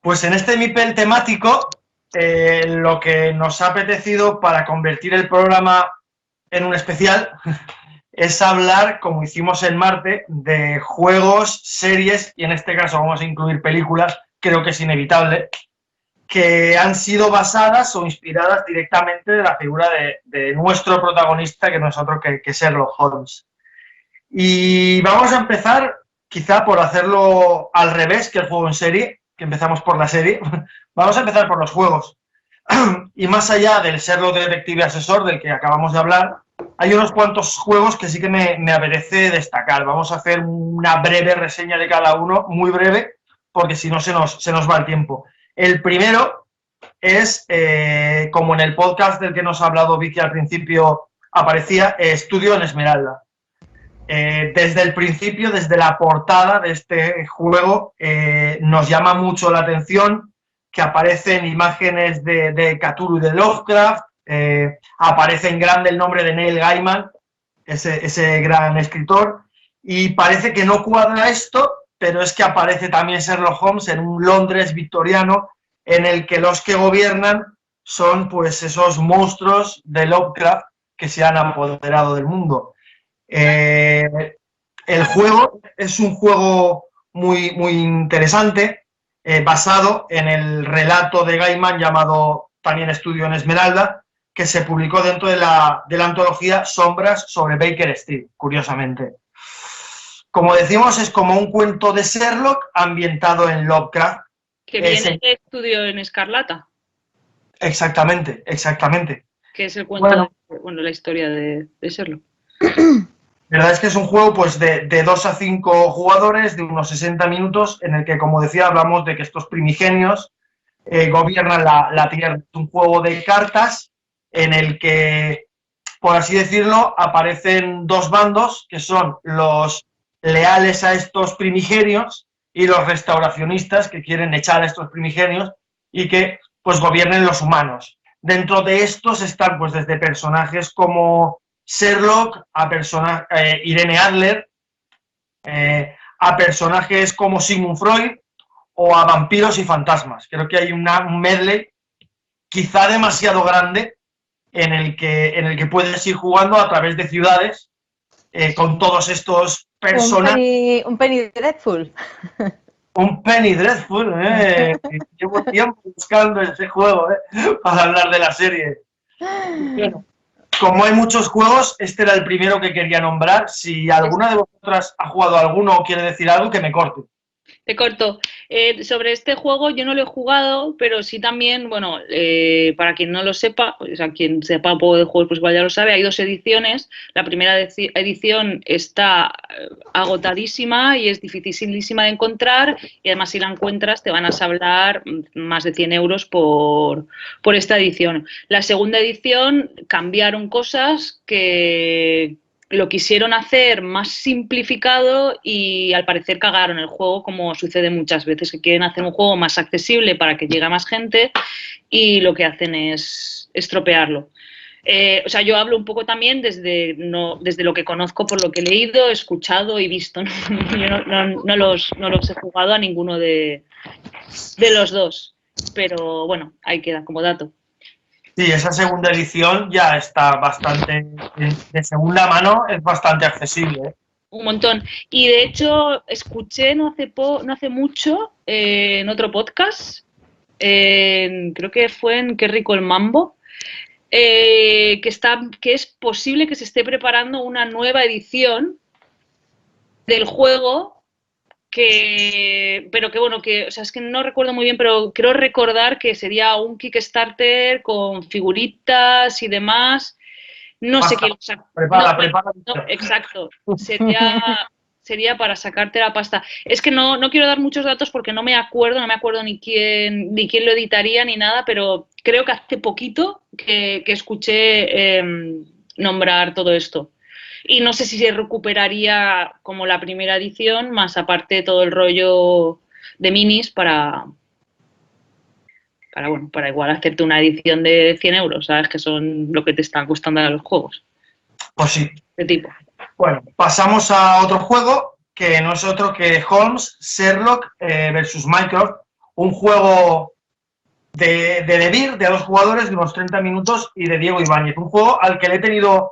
Pues en este MIPEL temático, lo que nos ha apetecido para convertir el programa en un especial es hablar, como hicimos en Marte, de juegos, series, y en este caso vamos a incluir películas, creo que es inevitable, que han sido basadas o inspiradas directamente de la figura de nuestro protagonista, que no es otro que Sherlock Holmes. Y vamos a empezar quizá por hacerlo al revés que el juego en serie, que empezamos por la serie. Vamos a empezar por los juegos. Y más allá del Sherlock Detective Asesor, del que acabamos de hablar, hay unos cuantos juegos que sí que me apetece destacar. Vamos a hacer una breve reseña de cada uno, muy breve, porque si no se nos va el tiempo. El primero es, como en el podcast del que nos ha hablado Vicky al principio aparecía, Estudio en Esmeralda. Desde el principio, desde la portada de este juego, nos llama mucho la atención que aparecen imágenes de Cthulhu y de Lovecraft, aparece en grande el nombre de Neil Gaiman, ese gran escritor, y parece que no cuadra esto, pero es que aparece también Sherlock Holmes en un Londres victoriano en el que los que gobiernan son pues esos monstruos de Lovecraft que se han apoderado del mundo. El juego es un juego muy interesante, basado en el relato de Gaiman llamado también Estudio en Esmeralda, que se publicó dentro de la antología Sombras sobre Baker Street, curiosamente. Como decimos, es como un cuento de Sherlock ambientado en Lovecraft. Que viene de Estudio en Escarlata. Exactamente. Que es el cuento, la historia de Sherlock. La verdad es que es un juego pues, de 2 a 5 jugadores, de unos 60 minutos, en el que, como decía, hablamos de que estos primigenios gobiernan la Tierra. Es un juego de cartas en el que, por así decirlo, aparecen dos bandos, que son los leales a estos primigenios y los restauracionistas que quieren echar a estos primigenios y que pues, gobiernen los humanos. Dentro de estos están pues, desde personajes como Sherlock, a Irene Adler, a personajes como Sigmund Freud o a vampiros y fantasmas. Creo que hay un medley quizá demasiado grande en el que puedes ir jugando a través de ciudades con todos estos personajes. Un Penny Dreadful. Un Penny Dreadful, llevo tiempo buscando ese juego para hablar de la serie. Bueno, como hay muchos juegos, este era el primero que quería nombrar. Si alguna de vosotras ha jugado alguno o quiere decir algo, que me corte. Te corto. Sobre este juego yo no lo he jugado, pero sí también, bueno, para quien no lo sepa, o sea, quien sepa un poco de juegos, pues igual ya lo sabe, hay 2 ediciones. La primera edición está agotadísima y es dificilísima de encontrar, y además si la encuentras te van a sablar más de 100 euros por esta edición. La segunda edición cambiaron cosas que lo quisieron hacer más simplificado y al parecer cagaron el juego, como sucede muchas veces, que quieren hacer un juego más accesible para que llegue a más gente y lo que hacen es estropearlo. O sea, yo hablo un poco también desde lo que conozco, por lo que he leído, escuchado y visto. Yo no los he jugado a ninguno de los dos, pero bueno, ahí queda como dato. Sí, esa segunda edición ya está bastante, de segunda mano, es bastante accesible. Un montón. Y de hecho, escuché no hace mucho en otro podcast, creo que fue en Qué rico el mambo, que es posible que se esté preparando una nueva edición del juego. Pero que bueno, o sea, es que no recuerdo muy bien, pero creo recordar que sería un Kickstarter con figuritas y demás. No sé qué. Prepara. No, exacto. Sería para sacarte la pasta. Es que no quiero dar muchos datos porque no me acuerdo ni quién lo editaría ni nada, pero creo que hace poquito que escuché nombrar todo esto. Y no sé si se recuperaría como la primera edición, más aparte todo el rollo de minis para igual hacerte una edición de 100 euros, ¿sabes? Que son lo que te están costando a los juegos. Pues sí. De tipo. Bueno, pasamos a otro juego que no es otro que Holmes, Sherlock versus Mycroft, un juego de De Beer, de 2 jugadores, de unos 30 minutos, y de Diego Ibáñez. Un juego al que le he tenido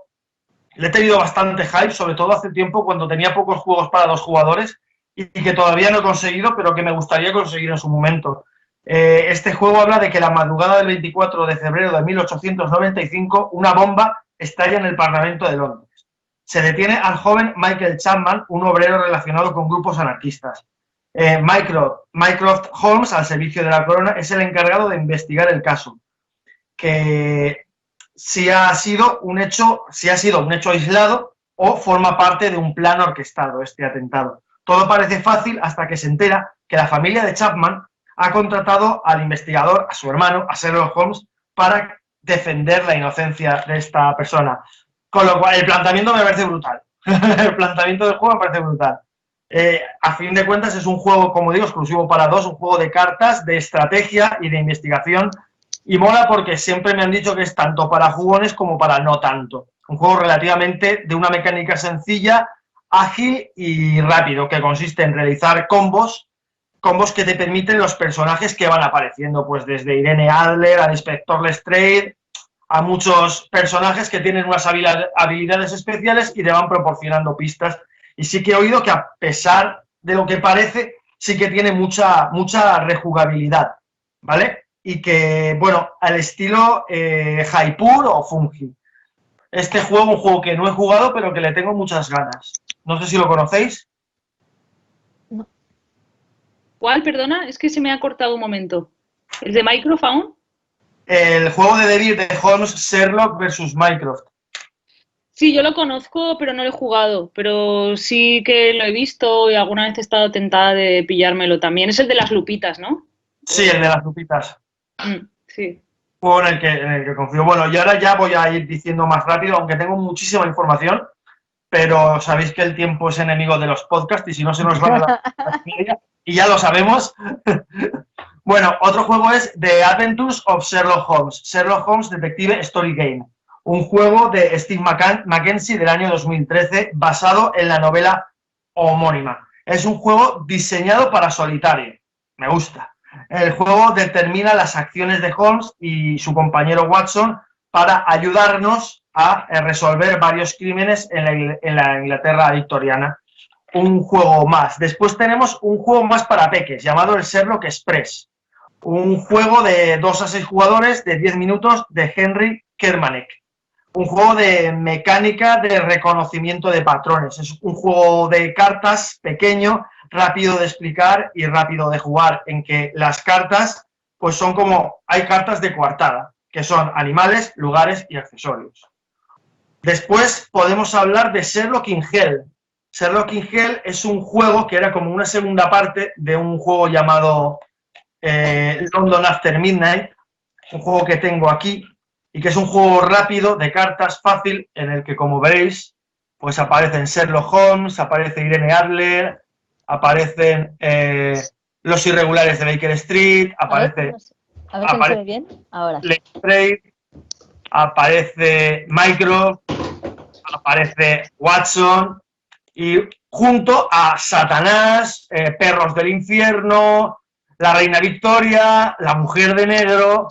bastante hype, sobre todo hace tiempo, cuando tenía pocos juegos para 2 jugadores, y que todavía no he conseguido, pero que me gustaría conseguir en su momento. Este juego habla de que la madrugada del 24 de febrero de 1895, una bomba estalla en el Parlamento de Londres. Se detiene al joven Michael Chapman, un obrero relacionado con grupos anarquistas. Mycroft Holmes, al servicio de la corona, es el encargado de investigar el caso, que si ha sido un hecho aislado o forma parte de un plan orquestado, este atentado. Todo parece fácil hasta que se entera que la familia de Chapman ha contratado al investigador, a su hermano, a Sherlock Holmes, para defender la inocencia de esta persona. Con lo cual, el planteamiento me parece brutal. El planteamiento del juego me parece brutal. A fin de cuentas, es un juego, como digo, exclusivo para 2, un juego de cartas, de estrategia y de investigación. Y mola porque siempre me han dicho que es tanto para jugones como para no tanto. Un juego relativamente de una mecánica sencilla, ágil y rápido, que consiste en realizar combos que te permiten los personajes que van apareciendo, pues desde Irene Adler al Inspector Lestrade, a muchos personajes que tienen unas habilidades especiales y te van proporcionando pistas. Y sí que he oído que, a pesar de lo que parece, sí que tiene mucha rejugabilidad, ¿vale? Y que, bueno, al estilo Jaipur o Fungi. Este juego, un juego que no he jugado, pero que le tengo muchas ganas. No sé si lo conocéis. No. ¿Cuál, perdona? Es que se me ha cortado un momento. ¿El de Mycroft aún? El juego de David de Holmes, Sherlock versus Mycroft. Sí, yo lo conozco, pero no lo he jugado. Pero sí que lo he visto y alguna vez he estado tentada de pillármelo también. Es el de las lupitas, ¿no? Sí, el de las lupitas. Sí. Juego en el que confío. Bueno, y ahora ya voy a ir diciendo más rápido, aunque tengo muchísima información, pero sabéis que el tiempo es enemigo de los podcasts y si no se nos van a la media, y ya lo sabemos. Bueno, otro juego es The Adventures of Sherlock Holmes, Sherlock Holmes Detective Story Game, un juego de Steve Mackenzie del año 2013 basado en la novela homónima. Es un juego diseñado para solitario, me gusta. El juego determina las acciones de Holmes y su compañero Watson para ayudarnos a resolver varios crímenes en la Inglaterra victoriana. Un juego más. Después tenemos un juego más para peques, llamado el Sherlock Express. Un juego de 2 a 6 jugadores de 10 minutos de Henry Kermanek. Un juego de mecánica de reconocimiento de patrones. Es un juego de cartas pequeño, rápido de explicar y rápido de jugar, en que las cartas pues son como, hay cartas de coartada, que son animales, lugares y accesorios. Después podemos hablar de Sherlock in Hell. Sherlock in Hell es un juego que era como una segunda parte de un juego llamado London After Midnight, un juego que tengo aquí y que es un juego rápido, de cartas, fácil, en el que, como veréis, pues aparecen Sherlock Holmes, aparece Irene Adler, aparecen los irregulares de Baker Street, aparece... A ver si me se ve bien. Ahora. Lestrade, aparece Mycroft, aparece Watson, y junto a Satanás, Perros del Infierno, la Reina Victoria, la Mujer de Negro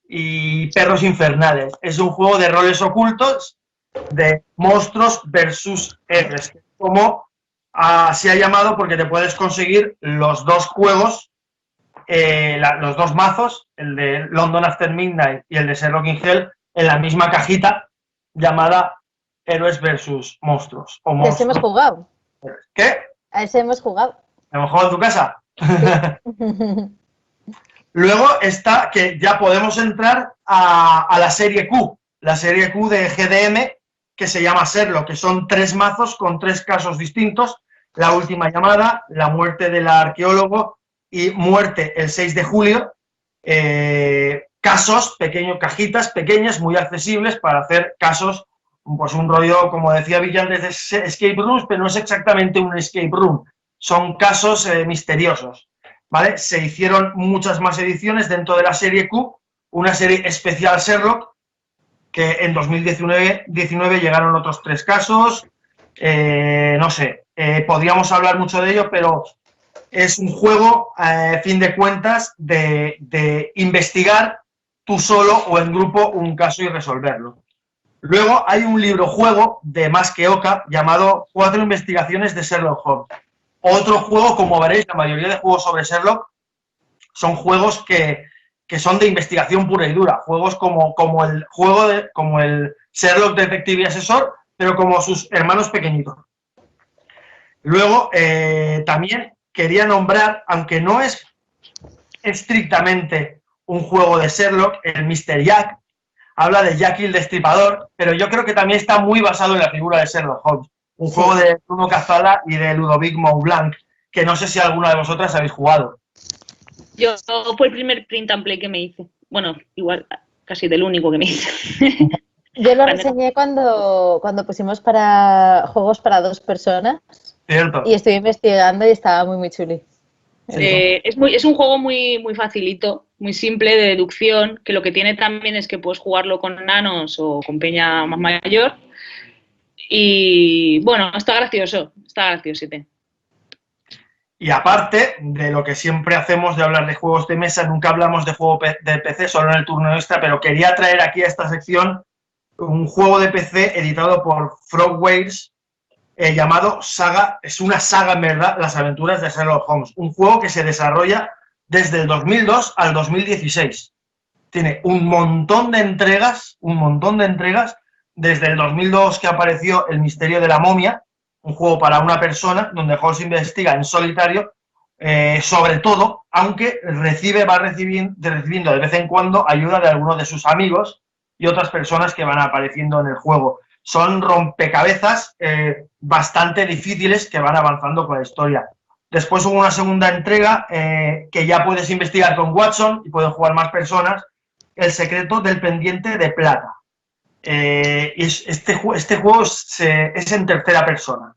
y Perros Infernales. Es un juego de roles ocultos, de monstruos versus héroes, como se ha llamado porque te puedes conseguir los 2 juegos, los 2 mazos, el de London After Midnight y el de Sherlock in Hell, en la misma cajita llamada Héroes versus Monstruos. O monstruos. Ese hemos jugado. ¿Qué? A ese hemos jugado. ¿Hemos jugado en tu casa? Sí. Luego está que ya podemos entrar a la serie Q, la serie Q de GDM, que se llama Sherlock, que son 3 mazos con 3 casos distintos: La Última Llamada, La Muerte del Arqueólogo y Muerte el 6 de julio. Casos, cajitas pequeñas, muy accesibles para hacer casos, pues un rollo, como decía Villan, de escape rooms, pero no es exactamente un escape room, son casos misteriosos, ¿vale? Se hicieron muchas más ediciones dentro de la serie Q, una serie especial Sherlock, que en 2019 llegaron otros 3 casos, no sé, podríamos hablar mucho de ello, pero es un juego, a fin de cuentas, de investigar tú solo o en grupo un caso y resolverlo. Luego hay un libro-juego de Más que Oca llamado 4 investigaciones de Sherlock Holmes. Otro juego, como veréis, la mayoría de juegos sobre Sherlock son juegos que son de investigación pura y dura. Juegos como el Sherlock Detective y Asesor, pero como sus hermanos pequeñitos. Luego, también quería nombrar, aunque no es estrictamente un juego de Sherlock, el Mr. Jack, habla de Jack el Destripador, pero yo creo que también está muy basado en la figura de Sherlock Holmes. Un juego de Bruno Cazala y de Ludovic Montblanc, que no sé si alguna de vosotras habéis jugado. Yo fue el primer print and play que me hice. Bueno, igual casi del único que me hice. Yo lo reseñé cuando pusimos para juegos para 2 personas. Cierto. Y estoy investigando y estaba muy chuli. Es un juego muy facilito, muy simple de deducción, que lo que tiene también es que puedes jugarlo con nanos o con peña más mayor. Y bueno, está graciosete. Y aparte de lo que siempre hacemos de hablar de juegos de mesa, nunca hablamos de juego de PC, solo en el turno extra, pero quería traer aquí a esta sección un juego de PC editado por Frogwares, llamado Saga, es una saga en verdad, Las aventuras de Sherlock Holmes, un juego que se desarrolla desde el 2002 al 2016. Tiene un montón de entregas, desde el 2002 que apareció El misterio de la momia, un juego para una persona donde Holmes investiga en solitario, sobre todo, aunque va recibiendo de vez en cuando ayuda de algunos de sus amigos y otras personas que van apareciendo en el juego. Son rompecabezas bastante difíciles que van avanzando con la historia. Después hubo una segunda entrega que ya puedes investigar con Watson y pueden jugar más personas, El secreto del pendiente de plata. Este juego es en tercera persona.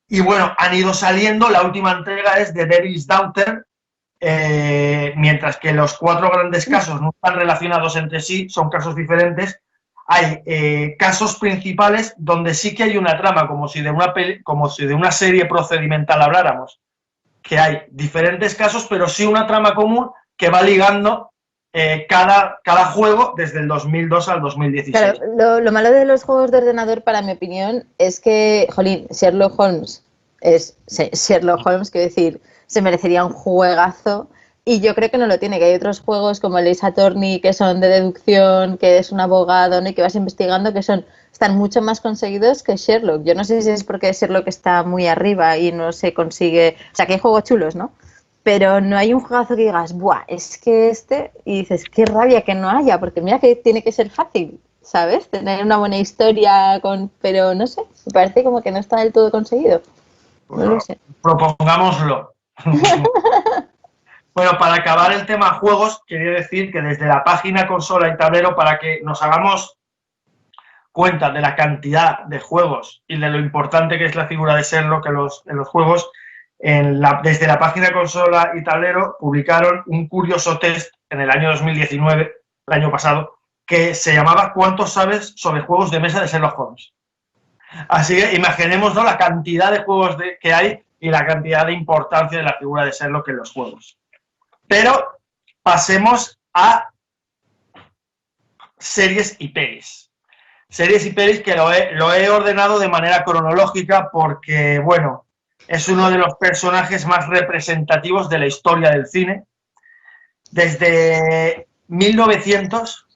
Y bueno, han ido saliendo, la última entrega es The Devil's Daughter, mientras que los 4 grandes casos no están relacionados entre sí, son casos diferentes. Hay casos principales donde sí que hay una trama, como si de una serie procedimental habláramos, que hay diferentes casos, pero sí una trama común que va ligando cada juego desde el 2002 al 2016. Claro, lo malo de los juegos de ordenador, para mi opinión, es que, jolín, Sherlock Holmes es Sherlock Holmes, quiero decir, se merecería un juegazo. Y yo creo que no lo tiene, que hay otros juegos como el Ace Attorney que son de deducción, que es un abogado, ¿no? Y que vas investigando, que están mucho más conseguidos que Sherlock. Yo no sé si es porque Sherlock está muy arriba y no se consigue... O sea, que hay juegos chulos, ¿no? Pero no hay un juegazo que digas, ¡buah! Es que y dices, qué rabia que no haya, porque mira que tiene que ser fácil, ¿sabes? Tener una buena historia pero no sé, me parece como que no está del todo conseguido. No lo sé. Propongámoslo. Bueno, para acabar el tema juegos, quería decir que desde la página Consola y Tablero, para que nos hagamos cuenta de la cantidad de juegos y de lo importante que es la figura de Sherlock en los juegos, desde la página Consola y Tablero publicaron un curioso test en el año 2019, el año pasado, que se llamaba ¿Cuánto sabes sobre juegos de mesa de Sherlock Holmes? Así que imaginemos, ¿no?, la cantidad de juegos que hay y la cantidad de importancia de la figura de Sherlock en los juegos. Pero pasemos a series y pelis. Series y pelis que lo he ordenado de manera cronológica porque, bueno, es uno de los personajes más representativos de la historia del cine. Desde 1900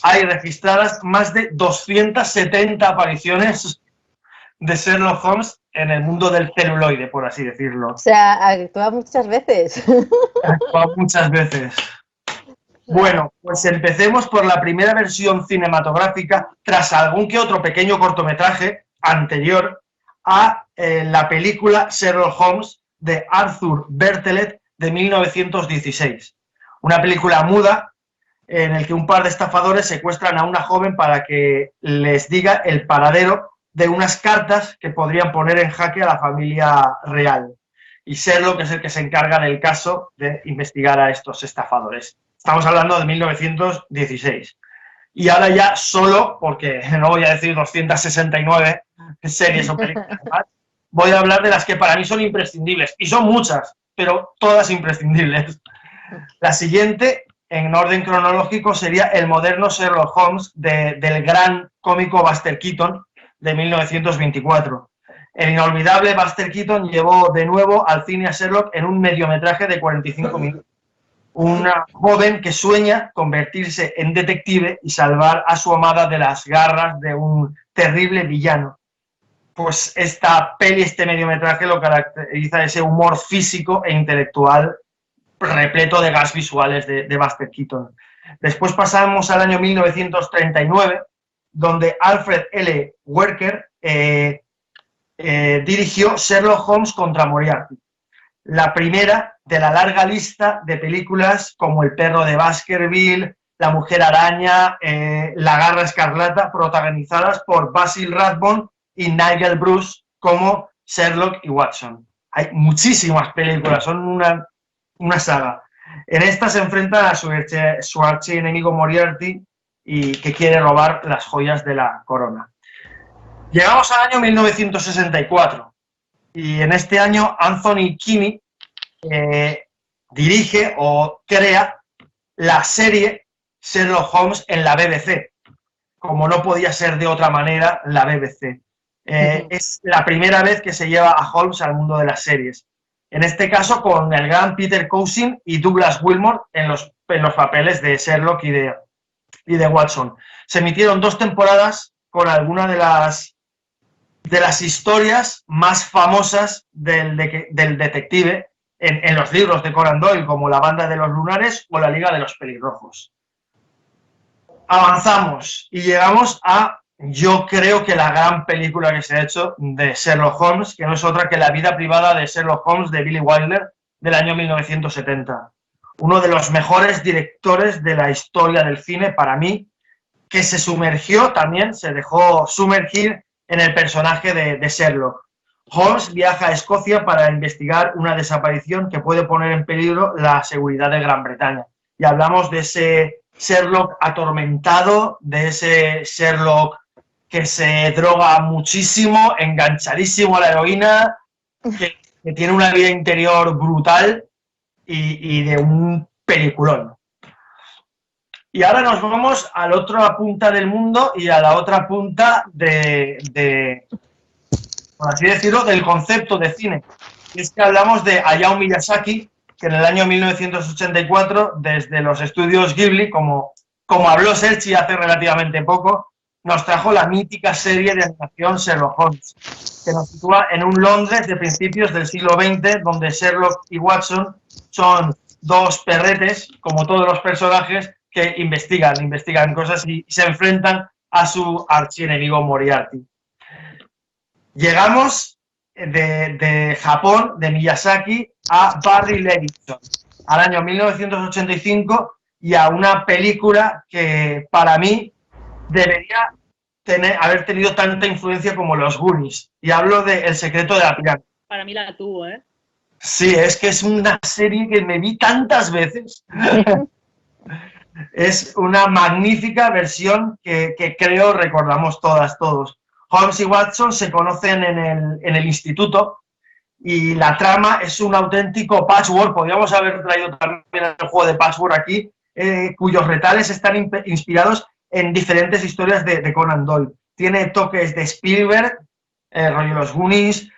hay registradas más de 270 apariciones de Sherlock Holmes en el mundo del celuloide, por así decirlo. O sea, actúa muchas veces. Actúa muchas veces. Bueno, pues empecemos por la primera versión cinematográfica, tras algún que otro pequeño cortometraje anterior a la película Sherlock Holmes de Arthur Bertelet de 1916. Una película muda en el que un par de estafadores secuestran a una joven para que les diga el paradero de unas cartas que podrían poner en jaque a la familia real. Y Sherlock es el que se encarga del caso de investigar a estos estafadores. Estamos hablando de 1916. Y ahora ya solo, porque no voy a decir 269 series o películas más, voy a hablar de las que para mí son imprescindibles, y son muchas, pero todas imprescindibles. La siguiente, en orden cronológico, sería el moderno Sherlock Holmes del gran cómico Buster Keaton de 1924. El inolvidable Buster Keaton llevó de nuevo al cine a Sherlock en un mediometraje de 45 minutos. Una joven que sueña convertirse en detective y salvar a su amada de las garras de un terrible villano. Pues esta peli, este mediometraje, lo caracteriza ese humor físico e intelectual repleto de gas visuales de Buster Keaton. Después pasamos al año 1939, donde Alfred L. Werker dirigió Sherlock Holmes contra Moriarty, la primera de la larga lista de películas como El perro de Baskerville, La mujer araña, La garra escarlata, protagonizadas por Basil Rathbone y Nigel Bruce como Sherlock y Watson. Hay muchísimas películas, son una saga. En esta se enfrenta a su archienemigo Moriarty y que quiere robar las joyas de la corona. Llegamos al año 1964 y en este año Anthony Kinney dirige o crea la serie Sherlock Holmes en la BBC, como no podía ser de otra manera la BBC. Es la primera vez que se lleva a Holmes al mundo de las series. En este caso con el gran Peter Cushing y Douglas Wilmore en los papeles de Sherlock y de Watson. Se emitieron 2 temporadas con algunas de las historias más famosas del detective en los libros de Conan Doyle, como La banda de los lunares o La liga de los pelirrojos. Avanzamos y llegamos a, yo creo que la gran película que se ha hecho de Sherlock Holmes, que no es otra que La vida privada de Sherlock Holmes de Billy Wilder del año 1970. Uno de los mejores directores de la historia del cine para mí, que se sumergió también, se dejó sumergir en el personaje de Sherlock. Holmes viaja a Escocia para investigar una desaparición que puede poner en peligro la seguridad de Gran Bretaña. Y hablamos de ese Sherlock atormentado, de ese Sherlock que se droga muchísimo, enganchadísimo a la heroína, que tiene una vida interior brutal y de un peliculón. Y ahora nos vamos a la otra punta del mundo y a la otra punta por así decirlo, del concepto de cine. Y es que hablamos de Hayao Miyazaki, que en el año 1984, desde los estudios Ghibli, como habló Serchi hace relativamente poco, nos trajo la mítica serie de animación Sherlock Holmes, que nos sitúa en un Londres de principios del siglo XX, donde Sherlock y Watson son 2 perretes, como todos los personajes, que investigan cosas y se enfrentan a su archienemigo Moriarty. Llegamos de Japón, de Miyazaki, a Barry Levinson, al año 1985, y a una película que para mí debería haber tenido tanta influencia como Los Goonies. Y hablo de El secreto de la pirámide. Para mí la tuvo, ¿eh? Sí, es que es una serie que me vi tantas veces. Es una magnífica versión que creo recordamos todos. Holmes y Watson se conocen en el instituto y la trama es un auténtico patchwork. Podríamos haber traído también el juego de patchwork aquí, cuyos retales están inspirados en diferentes historias de Conan Doyle. Tiene toques de Spielberg, rollo Los Goonies,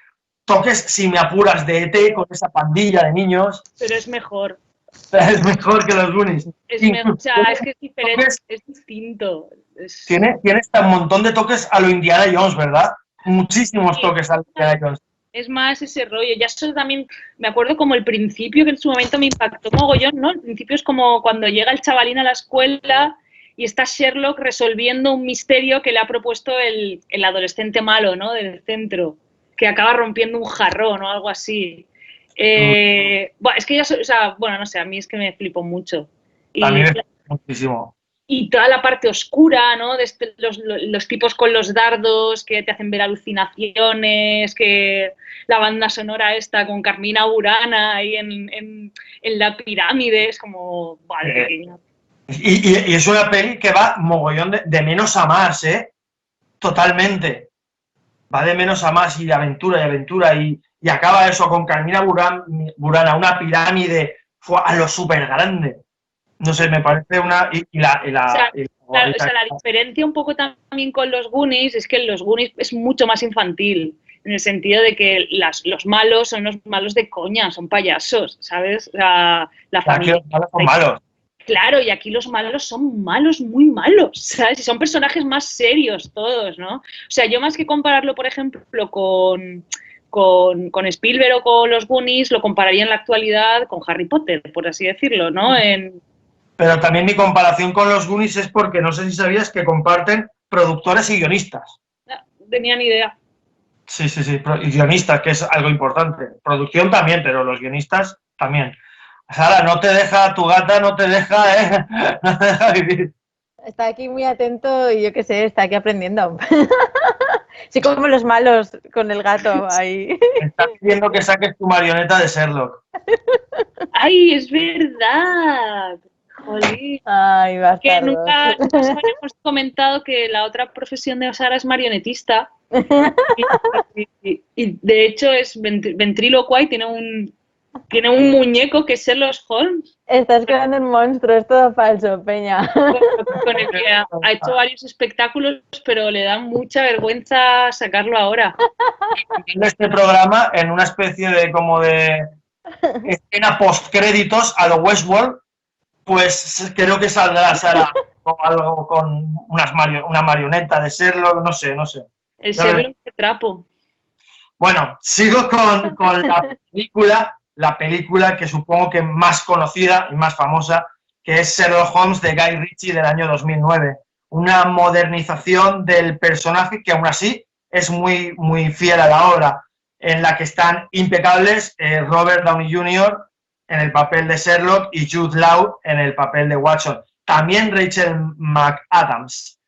toques, si me apuras, de ET con esa pandilla de niños. Pero es mejor. Es mejor que Los Goonies. Es mejor, o sea, es que es diferente, es distinto. Tiene hasta un montón de toques a lo Indiana Jones, ¿verdad? Muchísimos toques a lo Indiana Jones. Es más ese rollo. Ya eso también, me acuerdo como el principio, que en su momento me impactó mogollón, ¿no? El principio es como cuando llega el chavalín a la escuela y está Sherlock resolviendo un misterio que le ha propuesto el adolescente malo, ¿no? Del centro, que acaba rompiendo un jarrón o algo así. Bueno, es que ya, o sea, bueno, no sé, a mí es que me flipo mucho. También es muchísimo. Y toda la parte oscura, ¿no? De los tipos con los dardos que te hacen ver alucinaciones, que la banda sonora esta con Carmina Burana ahí en la pirámide, es como, vale, pequeña. Y es una peli que va mogollón de menos a más, ¿eh? Totalmente. va de menos a más y de aventura y acaba eso con Carmina Burana, una pirámide a lo súper grande. No sé, me parece una... O sea, claro, o sea, la diferencia un poco también con los Goonies es que los Goonies es mucho más infantil, en el sentido de que los malos son los malos de coña, son payasos, ¿sabes? La familia... Aquí los malos son malos. Claro, y aquí los malos son malos, muy malos, ¿sabes? Y son personajes más serios todos, ¿no? O sea, yo más que compararlo, por ejemplo, con Spielberg o con los Goonies, lo compararía en la actualidad con Harry Potter, por así decirlo, ¿no? Pero también mi comparación con los Goonies es porque no sé si sabías que comparten productores y guionistas. No tenía ni idea. Sí, y guionistas, que es algo importante. Producción también, pero los guionistas también. Sara, no te deja, tu gata no te deja, no te deja vivir. Está aquí muy atento y yo qué sé, está aquí aprendiendo. Sí, como los malos con el gato ahí. Está pidiendo que saques tu marioneta de Sherlock. ¡Ay, es verdad! Jolín. Ay, bastardo. Que nunca nos habíamos comentado que la otra profesión de Sara es marionetista. Y de hecho es ventrílocua y tiene un muñeco que es Sherlock Holmes. Estás creando un monstruo, es todo falso, Peña. Con el que ha hecho varios espectáculos, pero le da mucha vergüenza sacarlo ahora. Este programa en una especie de como de escena post-créditos a lo Westworld, pues creo que saldrá Sara o algo con una marioneta de Sherlock, no sé. El Sherlock de trapo. Bueno, sigo con la película que supongo que más conocida y más famosa, que es Sherlock Holmes de Guy Ritchie del año 2009. Una modernización del personaje que aún así es muy, muy fiel a la obra, en la que están impecables Robert Downey Jr. en el papel de Sherlock y Jude Law en el papel de Watson. También Rachel McAdams.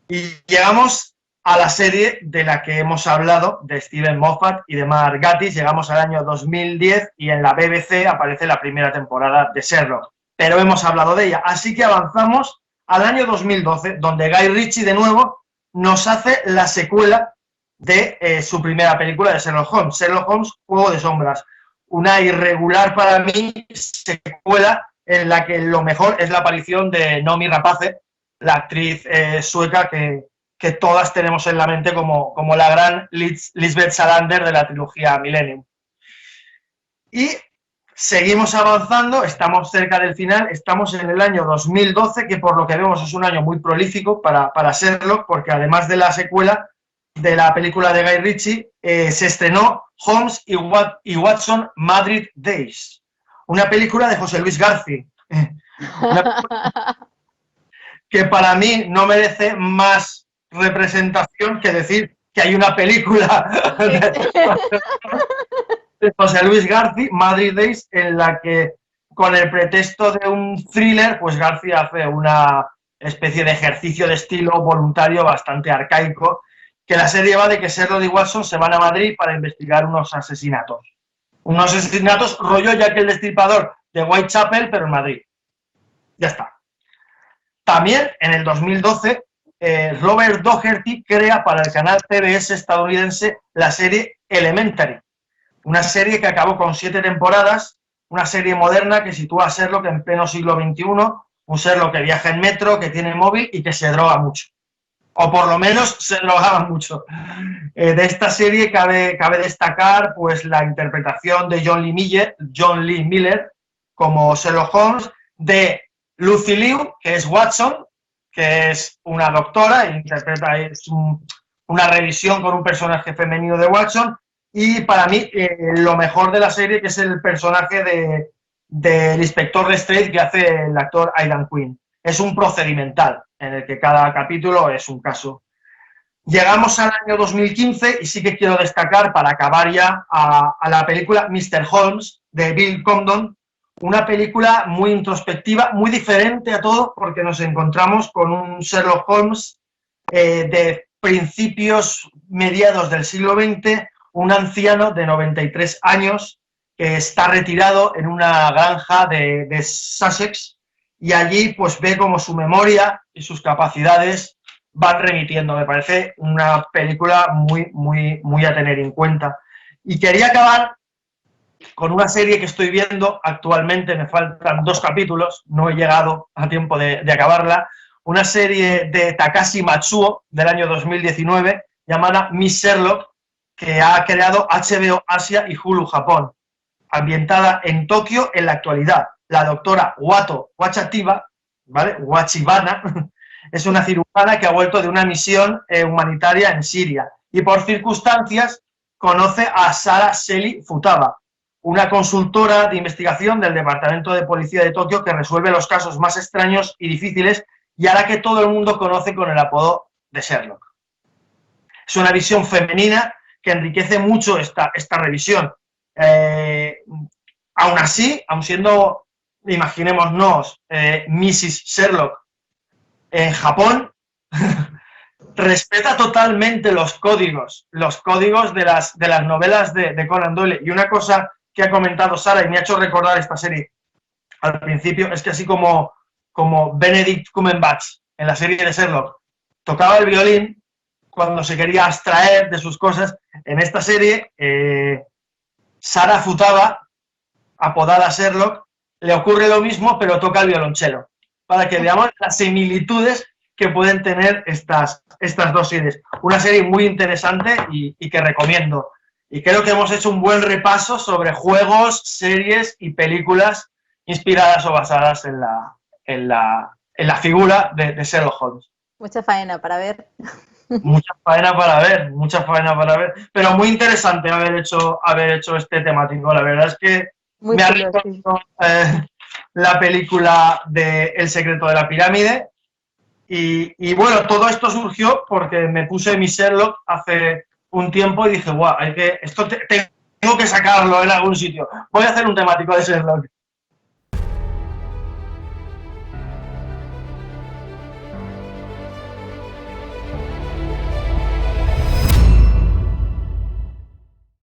Y llegamos a la serie de la que hemos hablado, de Steven Moffat y de Mark Gatiss. Llegamos al año 2010 y en la BBC aparece la primera temporada de Sherlock, pero hemos hablado de ella. Así que avanzamos al año 2012, donde Guy Ritchie de nuevo nos hace la secuela de su primera película de Sherlock Holmes, Juego de Sombras. Una irregular para mí secuela en la que lo mejor es la aparición de Noomi Rapace, la actriz sueca que todas tenemos en la mente como la gran Lisbeth Salander de la trilogía Millennium. Y seguimos avanzando, estamos cerca del final, estamos en el año 2012, que por lo que vemos es un año muy prolífico para Sherlock, porque además de la secuela de la película de Guy Ritchie, se estrenó Holmes y Watson Madrid Days, una película de José Luis García. Que para mí no merece más representación que decir que hay una película de José Luis García, Madrid Days, en la que con el pretexto de un thriller, pues García hace una especie de ejercicio de estilo voluntario bastante arcaico, que la serie va de que Sherlock y Watson se van a Madrid para investigar unos asesinatos. Unos asesinatos rollo Jack el Destripador de Whitechapel, pero en Madrid. Ya está. También en el 2012, Robert Doherty crea para el canal CBS estadounidense la serie Elementary, una serie que acabó con 7 temporadas, una serie moderna que sitúa a Sherlock en pleno siglo XXI, un Sherlock que viaja en metro, que tiene móvil y que se droga mucho. O por lo menos se drogaba mucho. De esta serie cabe destacar pues, la interpretación de John Lee Miller como Sherlock Holmes, de Lucy Liu, que es Watson, que es una doctora, e interpreta una revisión con un personaje femenino de Watson, y para mí lo mejor de la serie, que es el personaje del inspector Lestrade que hace el actor Aidan Quinn. Es un procedimental, en el que cada capítulo es un caso. Llegamos al año 2015 y sí que quiero destacar, para acabar ya, a la película Mr. Holmes, de Bill Condon, una película muy introspectiva, muy diferente a todo, porque nos encontramos con un Sherlock Holmes de principios, mediados del siglo XX, un anciano de 93 años que está retirado en una granja de Sussex, y allí pues ve como su memoria y sus capacidades van remitiendo. Me parece una película muy a tener en cuenta. Y quería acabar con una serie que estoy viendo actualmente, me faltan 2 capítulos, no he llegado a tiempo de acabarla, una serie de Takashi Matsuo del año 2019 llamada Miss Sherlock, que ha creado HBO Asia y Hulu Japón, ambientada en Tokio en la actualidad. La doctora Wato Wachatiba, ¿vale? Wachibana, es una cirujana que ha vuelto de una misión humanitaria en Siria y por circunstancias conoce a Sara Shelley Futaba, una consultora de investigación del Departamento de Policía de Tokio que resuelve los casos más extraños y difíciles y a la que todo el mundo conoce con el apodo de Sherlock. Es una visión femenina que enriquece mucho esta revisión. Aún así, aun siendo, imaginémonos, Mrs. Sherlock en Japón, respeta totalmente los códigos de las novelas de Conan Doyle. Y una cosa que ha comentado Sara y me ha hecho recordar esta serie al principio es que así como Benedict Cumberbatch en la serie de Sherlock tocaba el violín cuando se quería abstraer de sus cosas, en esta serie Sara Futaba, apodada Sherlock, le ocurre lo mismo pero toca el violonchelo, para que veamos las similitudes que pueden tener estas 2 series. Una serie muy interesante y que recomiendo. Y creo que hemos hecho un buen repaso sobre juegos, series y películas inspiradas o basadas en la figura de Sherlock Holmes. Mucha faena para ver. Mucha faena para ver. Pero muy interesante haber hecho este temático. La verdad es que Muy me ha chulo, recordado la película de El secreto de la pirámide. Y bueno, todo esto surgió porque me puse mi Sherlock hace un tiempo y dije, guau, tengo que sacarlo en algún sitio. Voy a hacer un temático de Sherlock.